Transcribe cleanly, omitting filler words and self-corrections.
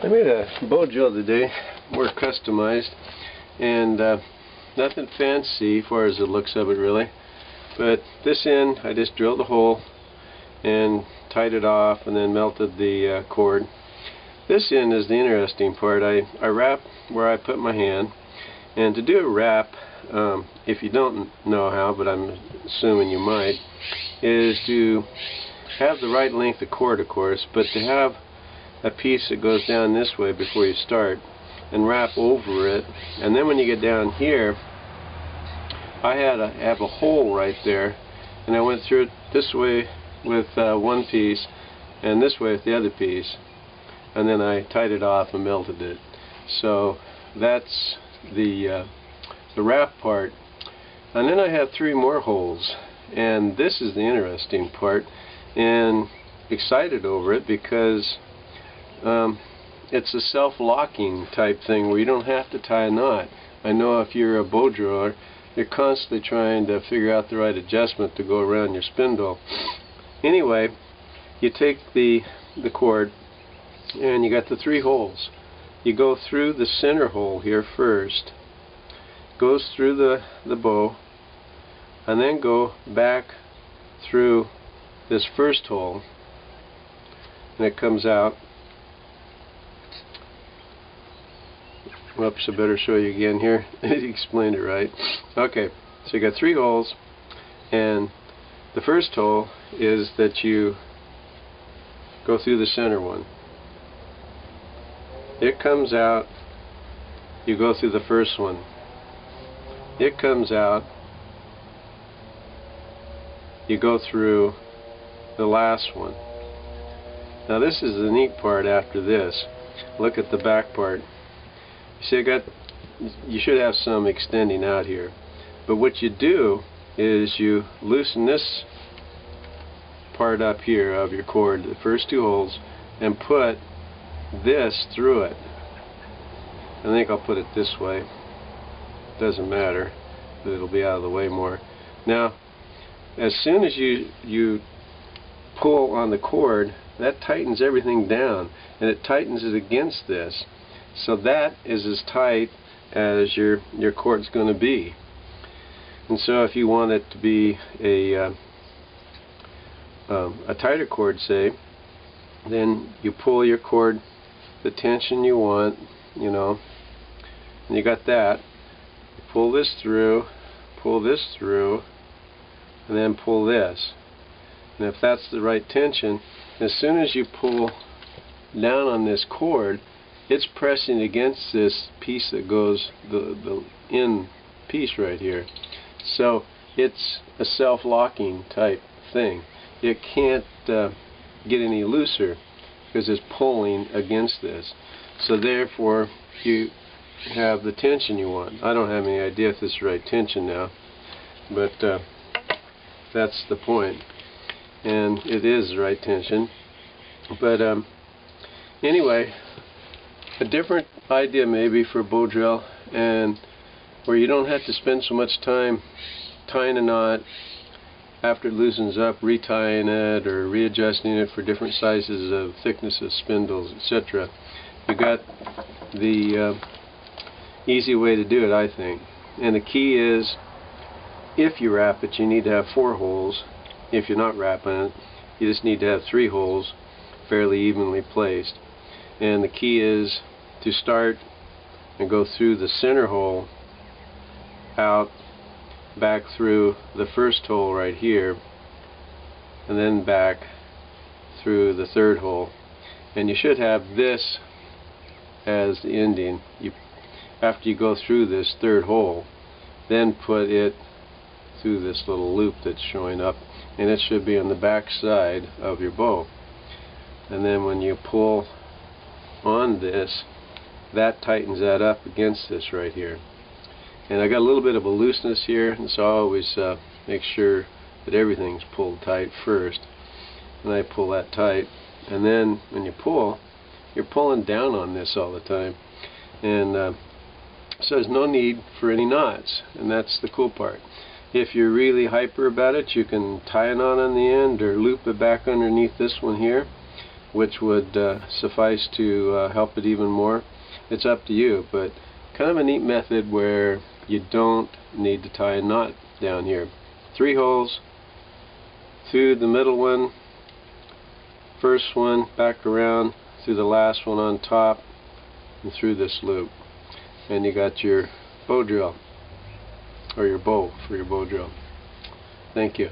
I made a bow drill today, more customized, and nothing fancy as far as the looks of it really. But this end, I just drilled a hole and tied it off and then melted the cord. This end is the interesting part. I wrap where I put my hand, and to do a wrap, if you don't know how, but I'm assuming you might, is to have the right length of cord, of course, but to have a piece that goes down this way before you start and wrap over it, and then when you get down here, I have a hole right there, and I went through it this way with one piece and this way with the other piece, and then I tied it off and melted it. So that's the wrap part. And then I have 3 more holes, and this is the interesting part, and excited over it because it's a self-locking type thing where you don't have to tie a knot. I know if you're a bow driller, you're constantly trying to figure out the right adjustment to go around your spindle. Anyway, you take the cord and you got the 3 holes. You go through the center hole here first, goes through the bow, and then go back through this first hole, and it comes out. Whoops, I better show you again here. He explained it right. Okay, so you got 3 holes, and the first hole is that you go through the center one. It comes out, you go through the first one. It comes out, you go through the last one. Now this is the neat part after this. Look at the back part. You see, you should have some extending out here, but what you do is you loosen this part up here of your cord, the first 2 holes, and put this through it. I think I'll put it this way. Doesn't matter, but it'll be out of the way more. Now, as soon as you pull on the cord, that tightens everything down, and it tightens it against this. So that is as tight as your cord's going to be. And so if you want it to be a tighter cord, say, then you pull your cord the tension you want, you know, and you got that. You pull this through, and then pull this. And if that's the right tension, as soon as you pull down on this cord, it's pressing against this piece that goes, the end piece right here. So it's a self-locking type thing. It can't get any looser because it's pulling against this. So therefore you have the tension you want. I don't have any idea if this is the right tension now, but that's the point. And it is the right tension. But anyway, a different idea maybe for a bow drill, and where you don't have to spend so much time tying a knot after it loosens up, retying it or readjusting it for different sizes of thickness of spindles, etc. You got the easy way to do it, I think. And the key is, if you wrap it, you need to have 4 holes. If you're not wrapping it, you just need to have 3 holes fairly evenly placed. And the key is to start and go through the center hole, out, back through the first hole right here, and then back through the 3rd hole. And you should have this as the ending. After you go through this 3rd hole, then put it through this little loop that's showing up, and it should be on the back side of your bow. And then when you pull on this, that tightens that up against this right here. And I got a little bit of a looseness here, and so I always make sure that everything's pulled tight first, and I pull that tight, and then when you pull, you're pulling down on this all the time, and so there's no need for any knots, and that's the cool part. If you're really hyper about it, you can tie a knot on the end or loop it back underneath this one here, which would suffice to help it even more. It's up to you, but kind of a neat method where you don't need to tie a knot down here. 3 holes through the middle one, first one back around, through the last one on top, and through this loop. And you got your bow drill, or your bow for your bow drill. Thank you.